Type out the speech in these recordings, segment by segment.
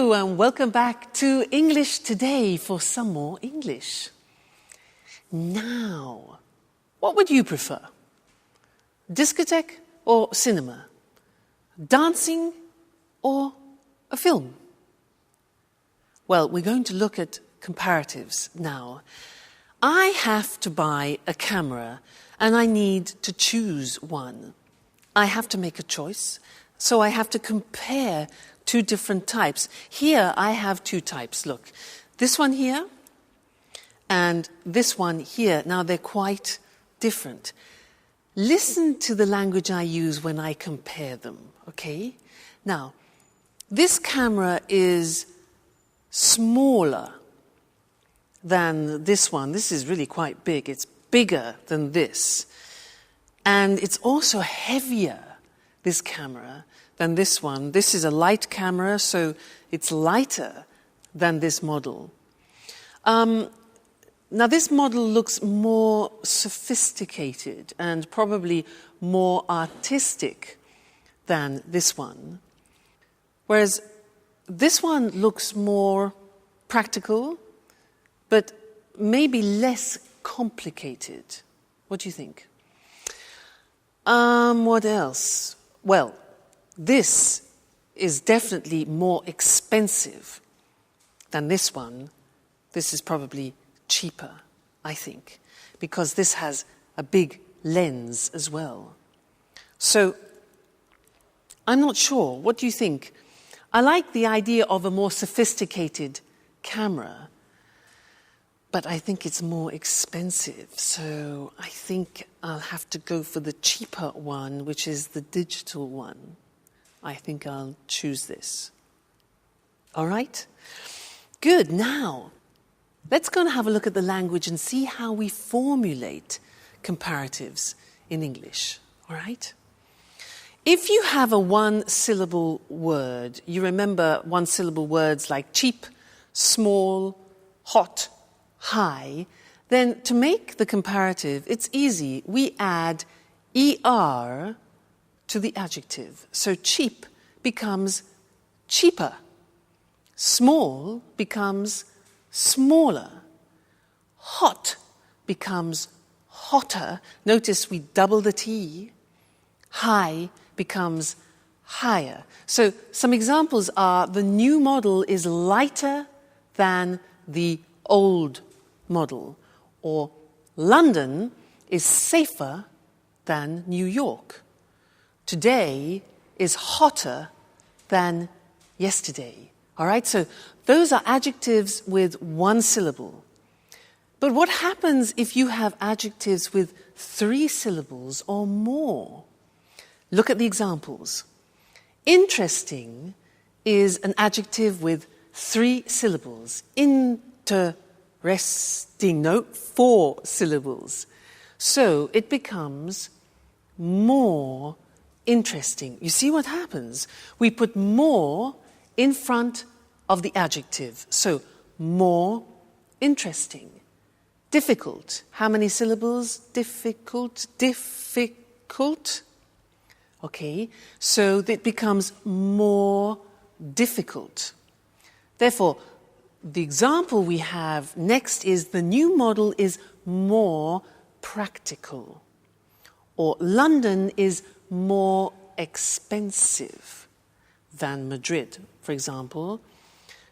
Hello and welcome back to English Today for some more English. Now, what would you prefer? Discotheque or cinema? Dancing or a film? Well, we're going to look at comparatives now. I have to buy a camera and I need to choose one. I have to make a choice, so I have to compare two different types. Here I have two types. Look, this one here and this one here. Now they're quite different. Listen to the language I use when I compare them, okay? Now, this camera is smaller than this one. This is really quite big. It's bigger than this. And it's also heavier, this camera, than this one. This is a light camera, so it's lighter than this model. Now, this model looks more sophisticated and probably more artistic than this one, whereas this one looks more practical, but maybe less complicated. What do you think? What else? Well, this is definitely more expensive than this one. This is probably cheaper, I think, because this has a big lens as well. So, I'm not sure. What do you think? I like the idea of a more sophisticated camera, but I think it's more expensive. So I think I'll have to go for the cheaper one, which is the digital one. I think I'll choose this. All right? Good. Now, let's go and have a look at the language and see how we formulate comparatives in English. All right? If you have a one-syllable word, you remember one-syllable words like cheap, small, hot, high, then to make the comparative, it's easy. We add ER to the adjective. So cheap becomes cheaper. Small becomes smaller. Hot becomes hotter. Notice we double the T. High becomes higher. So some examples are the new model is lighter than the old model, or London is safer than New York. Today is hotter than yesterday. All right, so those are adjectives with one syllable. But what happens if you have adjectives with 3 syllables or more? Look at the examples. Interesting is an adjective with 3 syllables. Interesting, no, 4 syllables. So it becomes more interesting. You see what happens? We put more in front of the adjective. So more interesting. Difficult. How many syllables? Difficult, difficult. Okay, so it becomes more difficult. Therefore, the example we have next is the new model is more practical. Or London is more expensive than Madrid, for example.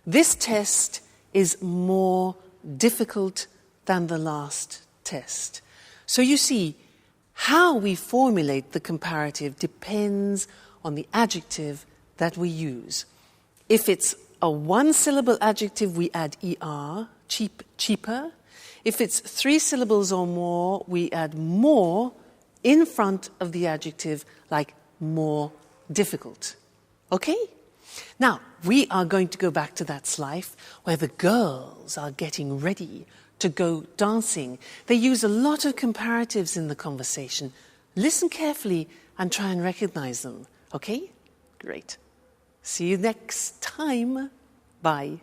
This test is more difficult than the last test. So you see, how we formulate the comparative depends on the adjective that we use. If it's a one-syllable adjective, we add ER, cheap, cheaper. If it's 3 syllables or more, we add more in front of the adjective, like more difficult. Okay? Now, we are going to go back to that slide where the girls are getting ready to go dancing. They use a lot of comparatives in the conversation. Listen carefully and try and recognize them. Okay? Great. See you next time. Bye.